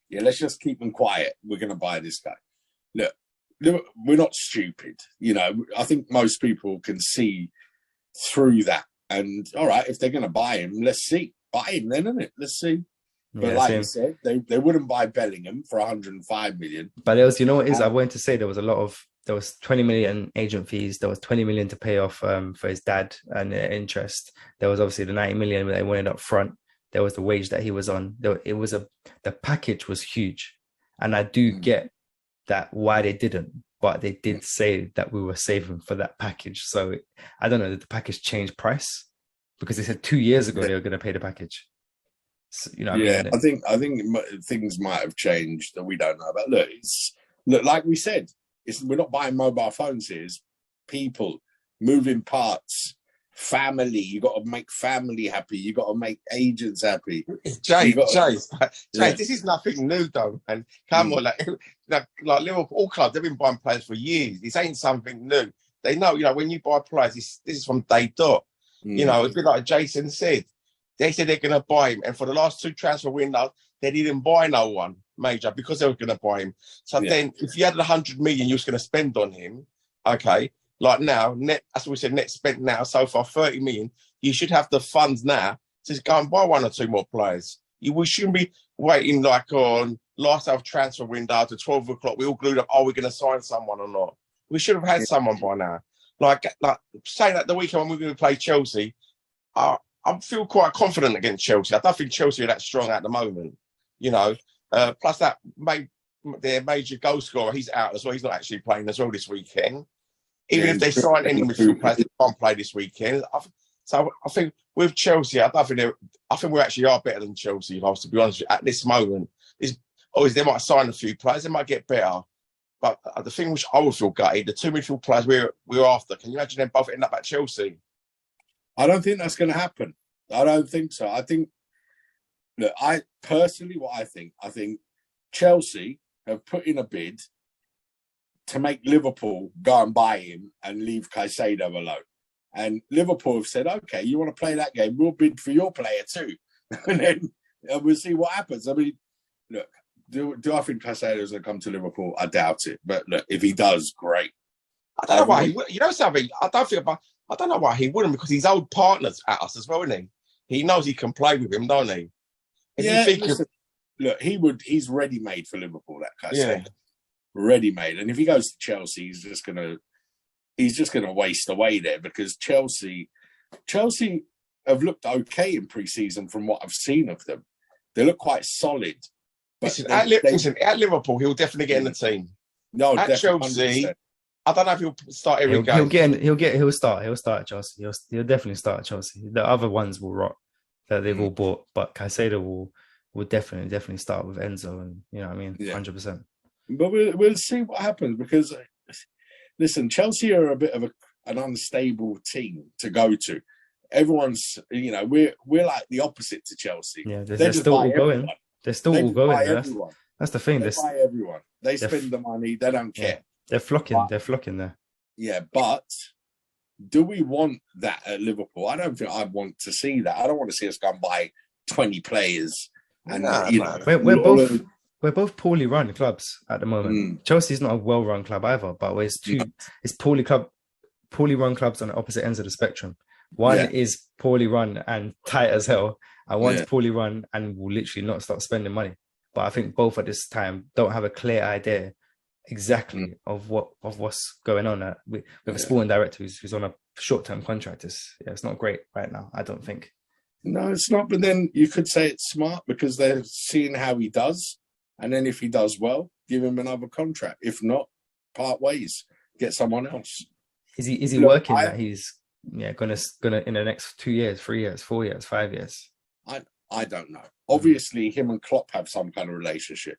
Yeah, let's just keep them quiet. We're gonna buy this guy. Look, we're not stupid. You know, I think most people can see through that. And all right, if they're gonna buy him, let's see. Buy him then, isn't it? Let's see. But like you said, they wouldn't buy Bellingham for 105 million. But there was, you know what is, I wanted to say there was 20 million agent fees. There was 20 million to pay off for his dad and interest. There was obviously the 90 million they wanted up front. There was the wage that he was on. The package was huge. And I do get that why they didn't, but they did say that we were saving for that package. So I don't know, did the package change price? Because they said 2 years ago they were going to pay the package. So, you know what I mean? I think things might have changed that we don't know about. Look, like we said, we're not buying mobile phones here. It's people, moving parts, family. You got to make family happy. You got to make agents happy. Jay, this is nothing new though. And come on, like Liverpool, all clubs, they've been buying players for years. This ain't something new. They know, you know, when you buy players, this is from day dot. You know, it's a bit like Jason said. They said they're going to buy him. And for the last 2 transfer windows, they didn't buy no one major because they were going to buy him. So then if you had 100 million you was going to spend on him, okay, like now, net, as we said, net spent now, so far 30 million, you should have the funds now to go and buy 1 or 2 more players. We shouldn't be waiting like on last hour transfer window to 12 o'clock. We all glued up, are we going to sign someone or not? We should have had someone by now. Like saying that the weekend when we're going to play Chelsea, I feel quite confident against Chelsea. I don't think Chelsea are that strong at the moment, you know. Plus that their major goal scorer, he's out as well. He's not actually playing as well this weekend. Even if they sign any midfield players, they can't play this weekend. So I think with Chelsea, I think we actually are better than Chelsea, if I was to be honest with you, at this moment. Obviously, they might sign a few players, they might get better. But the thing which I would feel gutted, the 2 midfield players we're after, can you imagine them both end up at Chelsea? I don't think that's going to happen. I don't think so. I think, look, I think Chelsea have put in a bid to make Liverpool go and buy him and leave Caicedo alone. And Liverpool have said, okay, you want to play that game, we'll bid for your player too. And then we'll see what happens. I mean, look, do I think Caicedo's going to come to Liverpool? I doubt it. But look, if he does, great. I don't know why he would. You know something? I don't know why he wouldn't, because he's old partners at us as well, isn't he? He knows he can play with him, don't he? Look, he's ready-made for Liverpool, that guy. Yeah. Ready-made. And if he goes to Chelsea, he's just gonna waste away there, because Chelsea have looked okay in pre-season from what I've seen of them. They look quite solid. But at Liverpool, he'll definitely get in the team. No, at Chelsea, 100%. I don't know if he'll start every game. He'll start at Chelsea. He'll definitely start at Chelsea. The other ones will rot that they've all bought, but Caicedo will definitely start with Enzo, and you know what I mean, 100%. But we'll see what happens, because listen, Chelsea are a bit of an unstable team to go to. Everyone's, you know, we're like the opposite to Chelsea. Yeah, they're still all going. They're still all going. That's the thing. They buy everyone. They spend the money. They don't care. Yeah. They're flocking there. Yeah, but do we want that at Liverpool? I don't think I'd want to see that. I don't want to see us go and buy 20 players. And we're both poorly run clubs at the moment. Chelsea's not a well-run club either, but it's poorly run clubs on the opposite ends of the spectrum. One is poorly run and tight as hell, and one's poorly run and will literally not stop spending money. But I think both at this time don't have a clear idea exactly of what's going on with a sporting director who's on a short-term contract. It's not great right now, I don't think. No, it's not. But then you could say it's smart, because they're seeing how he does, and then if he does well, give him another contract. If not, part ways, get someone else. Is he working that he's gonna in the next 2 years, 3 years, 4 years, 5 years? I don't know. Obviously, him and Klopp have some kind of relationship.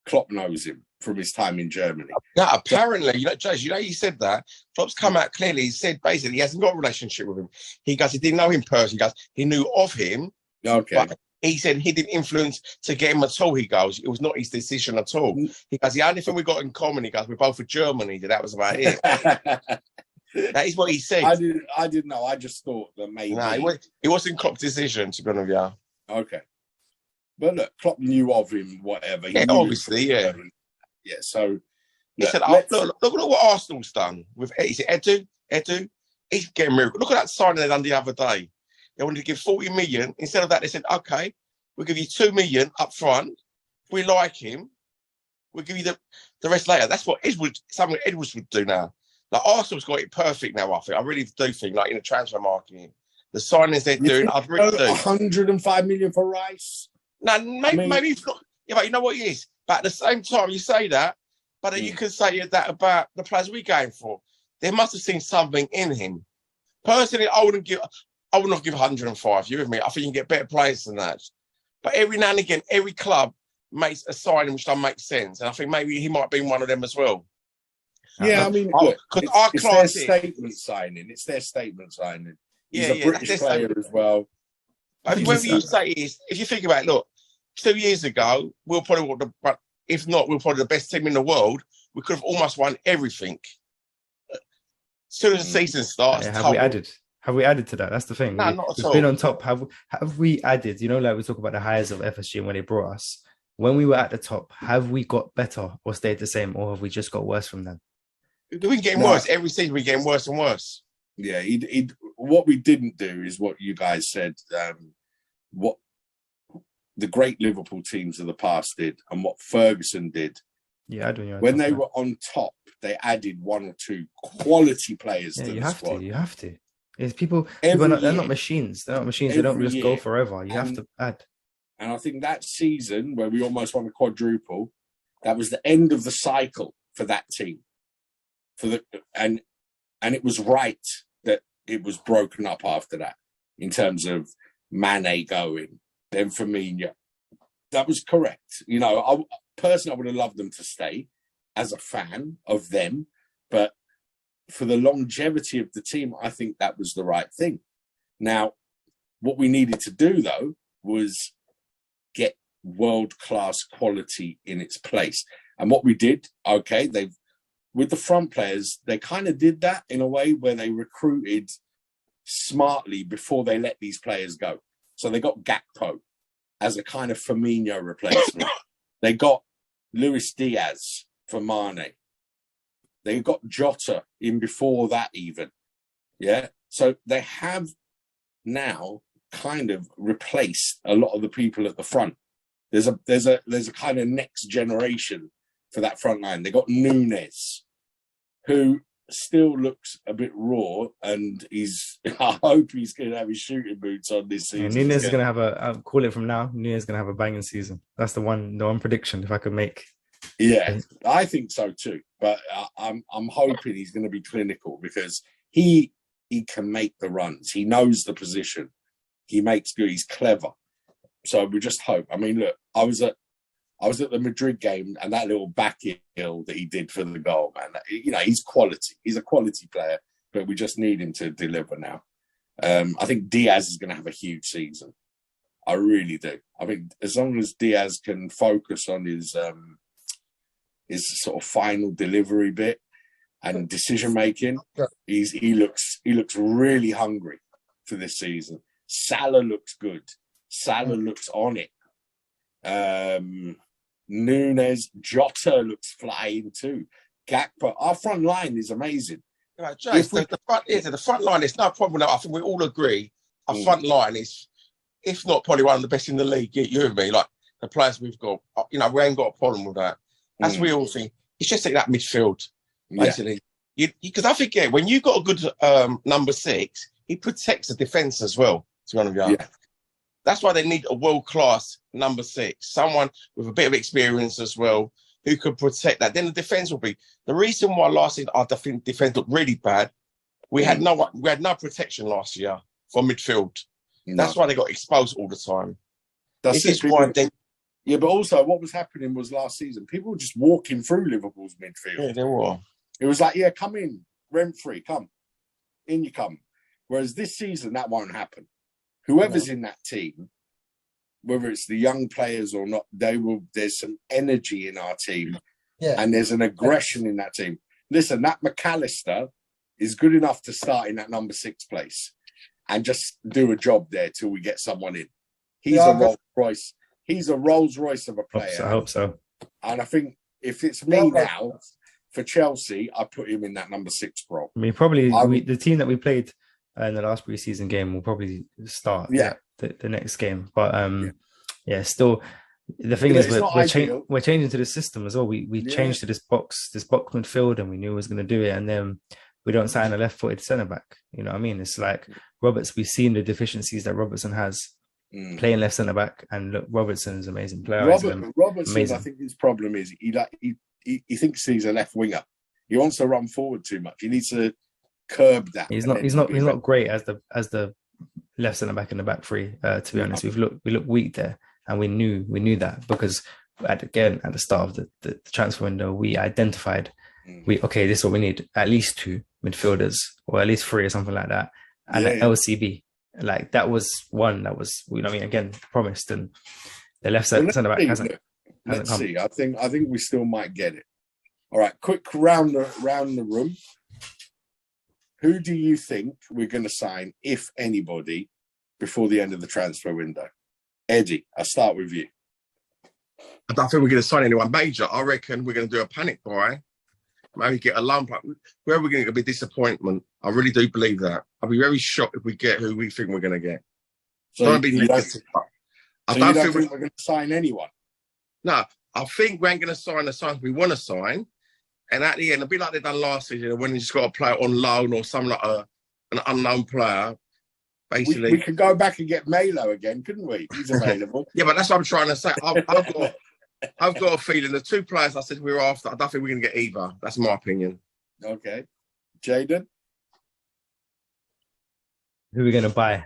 Klopp knows him from his time in Germany. Yeah, apparently, Judge, he said that. Klopp's come out clearly. He said basically he hasn't got a relationship with him. He goes, he didn't know him personally. He goes, he knew of him. Okay. But he said he didn't influence to get him at all. He goes, it was not his decision at all. He goes, the only thing we got in common, he goes, we're both for Germany. That was about it. That is what he said. I didn't know. I just thought that maybe. No, it wasn't Klopp's decision, to be honest with you. Okay. But look, Klopp knew of him, whatever. He Yeah, knew obviously, yeah. Yeah, so. He said, look at what Arsenal's done with Edu. He's getting miracle. Look at that signing they done the other day. They wanted to give 40 million. Instead of that, they said, okay, we'll give you 2 million up front. If we like him, we'll give you the rest later. That's what something Edwards would do now. Like Arsenal's got it perfect now, I think. I really do think, like in the transfer market, the signings they're doing, I'd really do. 105 million for Rice? No, maybe it's not. Yeah, but you know what it is? But at the same time, you say that, but then you can say that about the players we're going for. They must have seen something in him. Personally, I would not give 105. You with me? I think you can get better players than that. But every now and again, every club makes a signing which doesn't make sense, and I think maybe he might be one of them as well. Yeah, I mean, because our class is their statement signing. It's their statement signing. He's a British player as well. Whatever you say is, if you think about it, look, 2 years ago, if not, we're probably the best team in the world. We could have almost won everything. As soon as the season starts, have we added to that? That's the thing. No, not at all. We've been on top. Have we added? You know, like we talk about the highs of FSG and when they brought us. When we were at the top, have we got better or stayed the same, or have we just got worse from them? We're getting worse. Every season we're getting worse and worse. Yeah, what we didn't do is what you guys said, what the great Liverpool teams of the past did and what Ferguson did. Yeah, when they were on top, they added 1 or 2 quality players to the squad. You have to. It's people they're not machines. They're not machines. They don't just go forever. You have to add. And I think that season where we almost won a quadruple, that was the end of the cycle for that team. And it was right that it was broken up after that in terms of Mane going, then Firmino. That was correct. You know, I would have loved them to stay as a fan of them, but for the longevity of the team, I think that was the right thing. Now, what we needed to do though was get world-class quality in its place. And what we did, with the front players, they kind of did that in a way where they recruited smartly before they let these players go. So they got Gakpo as a kind of Firmino replacement. They got Luis Diaz for Mane. They got Jota in before that even. Yeah. So they have now kind of replaced a lot of the people at the front. There's a kind of next generation for that front line. They got Nunes, who still looks a bit raw, and I hope he's going to have his shooting boots on this season. Yeah, Nunes is going to have I'll call it from now, Nunes is going to have a banging season. That's the one prediction, if I could make. Yeah, I think so too. But I'm hoping he's going to be clinical because he can make the runs. He knows the position. He makes good. He's clever. So we just hope. I mean, look, I was at the Madrid game, and that little back heel that he did for the goal, man. You know, he's quality. He's a quality player, but we just need him to deliver now. I think Diaz is going to have a huge season. I really do. I think as long as Diaz can focus on his sort of final delivery bit and decision making, he looks really hungry for this season. Salah looks good. Salah looks on it. Nunes, Jota looks flying too. Gakpo, our front line is amazing. Right, Jace, the front line is no problem. I think we all agree our front line is, if not probably one of the best in the league. You and me, like the players we've got, you know, we ain't got a problem with that. As we all think, it's just like that midfield, basically. Because I think, when you've got a good number 6, he protects the defence as well. To be honest with you. Yeah. That's why they need a world-class number 6, someone with a bit of experience as well, who could protect that. Then the defence will be the reason why last year our defence looked really bad. We had no protection last year for midfield. No. That's why they got exposed all the time. Yeah, but also what was happening was last season people were just walking through Liverpool's midfield. Yeah, they were. It was like, come in, rent-free, come in, you come. Whereas this season that won't happen. Whoever's in that team whether it's the young players or not, there's some energy in our team Yeah. and there's an aggression in that team. Listen, that McAllister is good enough to start in that number 6 place and just do a job there till we get someone in. He's a Rolls Royce. He's a Rolls Royce of a player. I hope so. And I think if it's me now for Chelsea, I put him in that number 6 role. I mean, the team that we played in the last preseason game will probably start the next game. But still, the thing is we're changing to the system as well. We changed to this box midfield, and we knew we was going to do it, and then we don't sign a left-footed centre back. You know what I mean? It's like Roberts. We've seen the deficiencies that Robertson has playing left centre back, and look, Robertson's an amazing player. Robertson, amazing. I think his problem is he thinks he's a left winger. He wants to run forward too much. He needs to curb that. He's not great as the left centre back in the back three. To be honest, we look weak there, and we knew that because at the start of the transfer window, we identified this is what we need: at least 2 midfielders or at least 3 or something like that, and an LCB. Like that was one that was, you know what I mean, again promised, and the left centre back hasn't Let's come. see. I think we still might get it. All right, quick round the room. Who do you think we're going to sign, if anybody, before the end of the transfer window? Eddie, I'll start with you. I don't think we're going to sign anyone major. I reckon we're going to do a panic buy. Maybe get a lump. Where are we going to be disappointment? I really do believe that. I'll be very shocked if we get who we think we're going to get. So you don't think we're going to sign anyone? No, I think we ain't going to sign the signs we want to sign. And at the end, it'll be like they done last season when you just got to play on loan or something like an unknown player. Basically, we could go back and get Melo again, couldn't we? He's available. Yeah, but that's what I'm trying to say. I've got a feeling the 2 players I said we were after, I don't think we're going to get either. That's my opinion. Okay. Jaden? Who are we going to buy?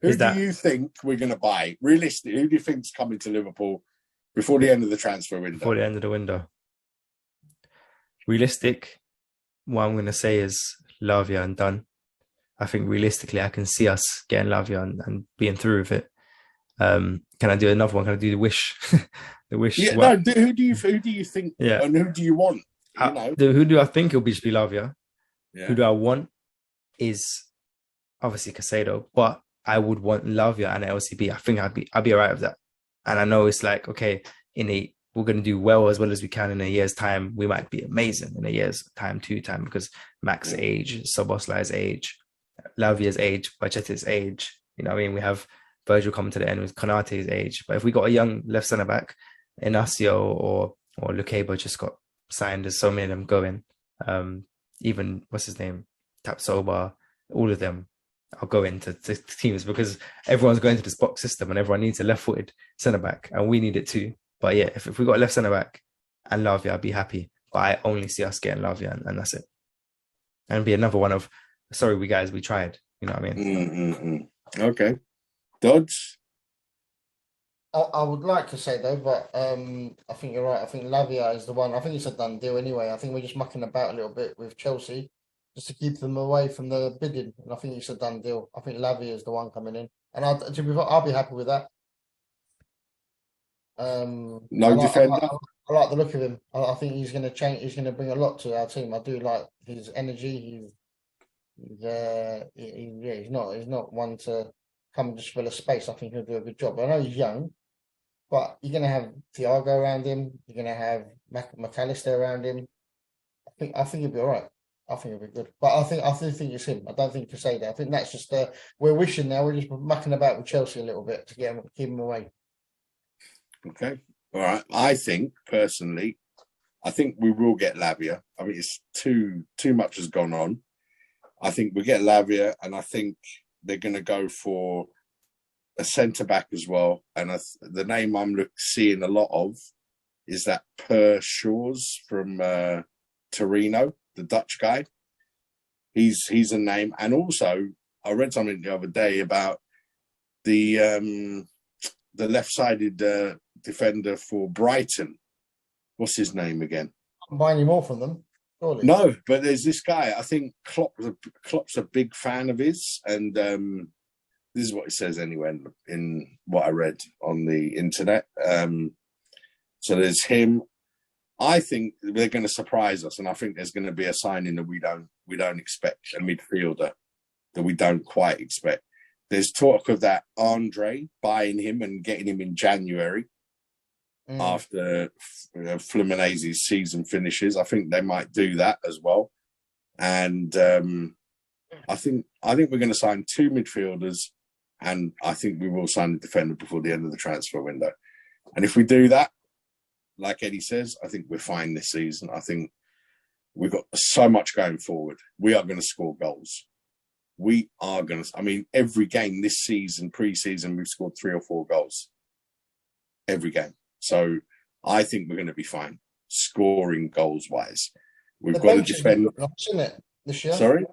Who do you think we're going to buy? Realistically, who do you think's coming to Liverpool before the end of the transfer window? Before the end of the window. Realistic, what I'm going to say is Lavia and Dunn. I think realistically, I can see us getting Lavia and being through with it. Can I do another one? Can I do the wish? The wish. Yeah, no. Who do you think? Yeah. And who do you want? Who do I think it'll be Lavia? Yeah. Who do I want is obviously Casado, but I would want Lavia and LCB. I think I'd be alright with that. And I know it's like, okay, we're going to do well as we can in a year's time. We might be amazing in a year's time, 2 time, because Max's age, Soboslai's age, Lavia's age, Bachetta's age. You know what I mean? We have Virgil coming to the end with Konate's age. But if we got a young left centre back, Inacio or Lukeba just got signed. There's so many of them going. Even what's his name, Tapsoba, all of them are going to teams because everyone's going to this box system and everyone needs a left-footed centre back, and we need it too. But yeah, if we got a left centre back and Lavia, I'd be happy. But I only see us getting Lavia, and that's it. And be another one of, sorry, we tried. You know what I mean? Okay. Dodge? I would like to say though, but I think you're right. I think Lavia is the one. I think it's a done deal anyway. I think we're just mucking about a little bit with Chelsea just to keep them away from the bidding. And I think it's a done deal. I think Lavia is the one coming in. And I'll be happy with that. Defender? I like the look of him. I think he's going to change. He's going to bring a lot to our team. I do like his energy. He's not one to come and just fill a space. I think he'll do a good job. I know he's young, but you're going to have Thiago around him. You're going to have McAllister around him. I think he'll be all right. I think he'll be good. But I do think it's him. I don't think you can say that. I think that's just we're wishing now. We're just mucking about with Chelsea a little bit to keep him away. Okay. All right. I think personally, we will get Lavia. I mean, it's too much has gone on. I think we get Lavia, and I think they're going to go for a centre back as well. And the name I'm seeing a lot of is that Per Shores from Torino, the Dutch guy. He's a name. And also, I read something the other day about the left-sided defender for Brighton. What's his name again? I'm buying you more from them, surely. No, but there's this guy. I think Klopp's a big fan of his, and This is what it says anyway in what I read on the internet. So there's him. I think they're going to surprise us, and I think there's going to be a signing that we don't expect, a midfielder that we don't quite expect. There's talk of that Andre buying him and getting him in January after Fluminese's season finishes. I think they might do that as well, and I think we're going to sign 2 midfielders, and I think we will sign a defender before the end of the transfer window. And if we do that, like Eddie says, I think we're fine this season. I think we've got so much going forward. We are going to score goals. We are going to, I mean, every game this season, pre-season, we've scored 3 or 4 goals. Every game. So I think we're going to be fine, scoring goals-wise. We've got to defend. Isn't it, this year? Sorry?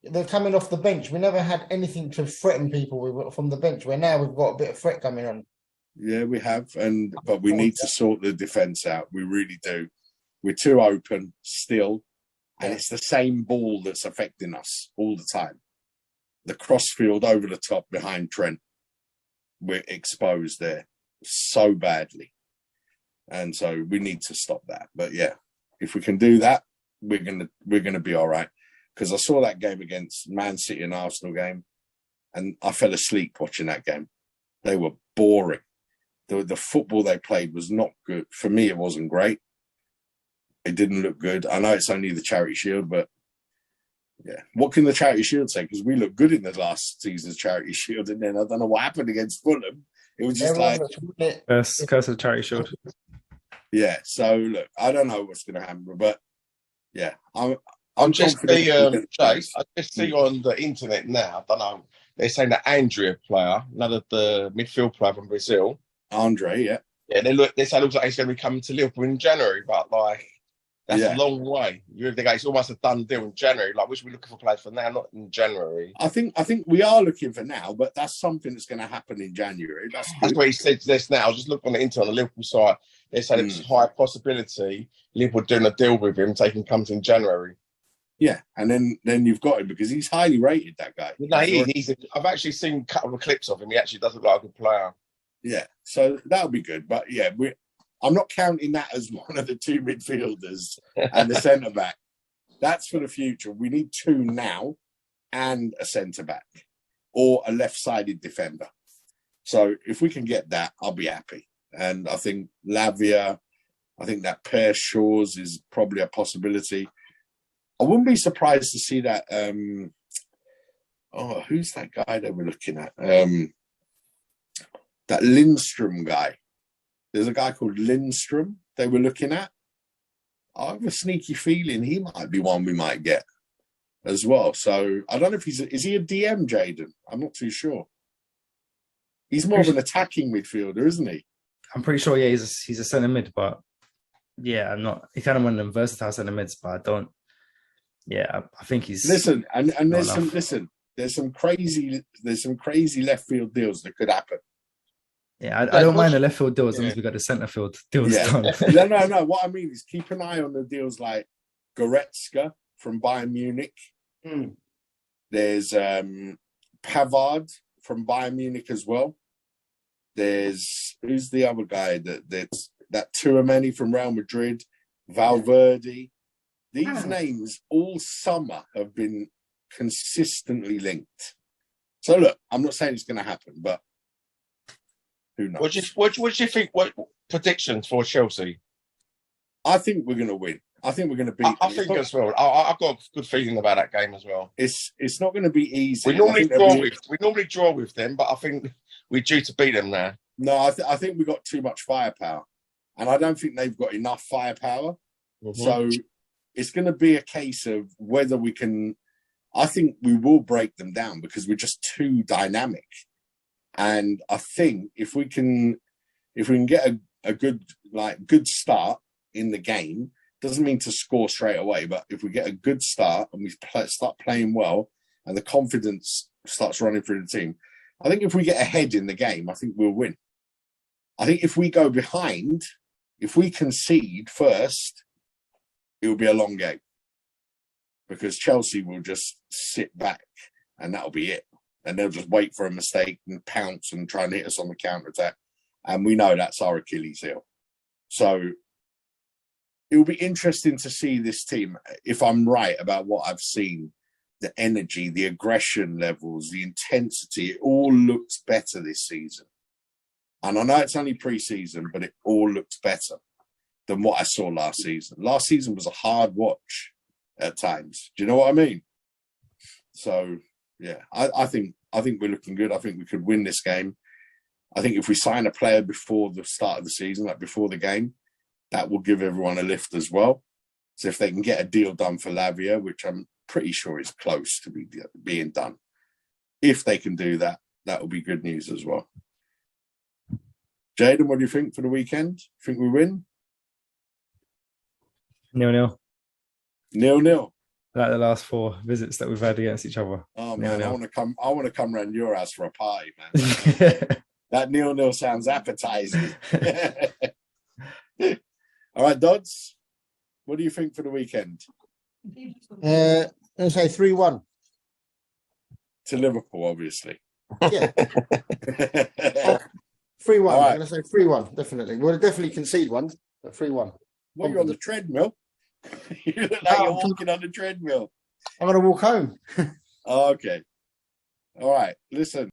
They're coming off the bench. We never had anything to threaten people from the bench, where now we've got a bit of threat coming on. Yeah, we have, but we need to sort the defence out. We really do. We're too open still, and it's the same ball that's affecting us all the time. The crossfield over the top behind Trent, we're exposed there so badly, and so we need to stop that. But yeah, if we can do that, we're gonna be all right. Because I saw that game against Man City and Arsenal game, and I fell asleep watching that game. They were boring. The football they played was not good. For me, it wasn't great. It didn't look good. I know it's only the Charity Shield, but yeah. What can the Charity Shield say? Because we looked good in the last season's Charity Shield, and then I don't know what happened against Fulham. It was just curse of the Charity Shield. Yeah, so look, I don't know what's going to happen, but yeah, I'm just Chase. I just see on the internet now. I don't know. They're saying that Andrea player, another the midfield player from Brazil. Andre, yeah. Yeah, they say it looks like he's going to be coming to Liverpool in January, but like that's a long way. It's almost a done deal in January. Like, we should be looking for players for now, not in January. I think we are looking for now, but that's something that's going to happen in January. That's what he said this now. I was just looking on the internet on the Liverpool side. They said it's a high possibility Liverpool doing a deal with him, taking comes in January. Yeah, and then you've got him because he's highly rated, that guy. No, I've actually seen a couple of clips of him. He actually does look like a good player. Yeah, so that'll be good. But yeah, I'm not counting that as one of the 2 midfielders and the centre back. That's for the future. We need 2 now and a centre back or a left-sided defender. So if we can get that, I'll be happy. And I think Lavia, I think that Per Shaw's is probably a possibility. I wouldn't be surprised to see that. Who's that guy that we're looking at? That Lindstrom guy. There's a guy called Lindstrom they were looking at. I have a sneaky feeling he might be one we might get as well. So I don't know if is he a DM, Jaden? I'm not too sure. He's more of an attacking midfielder, isn't he? I'm pretty sure, yeah, he's a centre mid, but yeah, I'm not. He kind of one of them versatile centre mids, but I don't. Yeah, I think he's there's some crazy left field deals that could happen. Yeah, I don't mind the left field deal as long as we got the centre field deals done. No. What I mean is keep an eye on the deals like Goretzka from Bayern Munich. There's Pavard from Bayern Munich as well. There's who's the other guy that Tchouaméni from Real Madrid, Valverde. These names all summer have been consistently linked. So look, I'm not saying it's going to happen, but who knows? What do you think? What predictions for Chelsea? I think we're going to win. I think we're going to beat. I think as well. I've got a good feeling about that game as well. It's not going to be easy. We normally draw with them, but I think we're due to beat them now. No, I think we've got too much firepower, and I don't think they've got enough firepower. So it's going to be a case of whether we can. I think we will break them down because we're just too dynamic, and I think if we can get a good start in the game. Doesn't mean to score straight away, but if we get a good start and we start playing well and the confidence starts running through the team, I think if we get ahead in the game, I think we'll win. I think if we go behind, if we concede first, it will be a long game because Chelsea will just sit back and that'll be it. and they'll just wait for a mistake and pounce and try and hit us on the counter attack. And we know that's our Achilles heel. So it'll be interesting to see this team, if I'm right about what I've seen, the energy, the aggression levels, the intensity, it all looks better this season. And I know it's only pre-season, but it all looks better than what I saw last season. Last season was a hard watch at times. Do you know what I mean? So, yeah, I think we're looking good. I think we could win this game. I think if we sign a player before the start of the season, like before the game, that will give everyone a lift as well. So if they can get a deal done for Lavia, which I'm pretty sure is close to being done, if they can do that, that will be good news as well. Jaden, what do you think for the weekend? Think we win? 0-0. 0-0. Like the last 4 visits that we've had against each other. Oh man, 0-0. I want to come round your house for a party, man. That 0-0 sounds appetizing. All right, Dodds, what do you think for the weekend? Let's say 3-1. To Liverpool, obviously. Yeah. 3-1. All right. I'm going to say 3-1, definitely. We'll definitely concede one, but 3-1. Well, you're on the treadmill. You look like you're walking on the treadmill. I'm going to walk home. Okay. All right. Listen.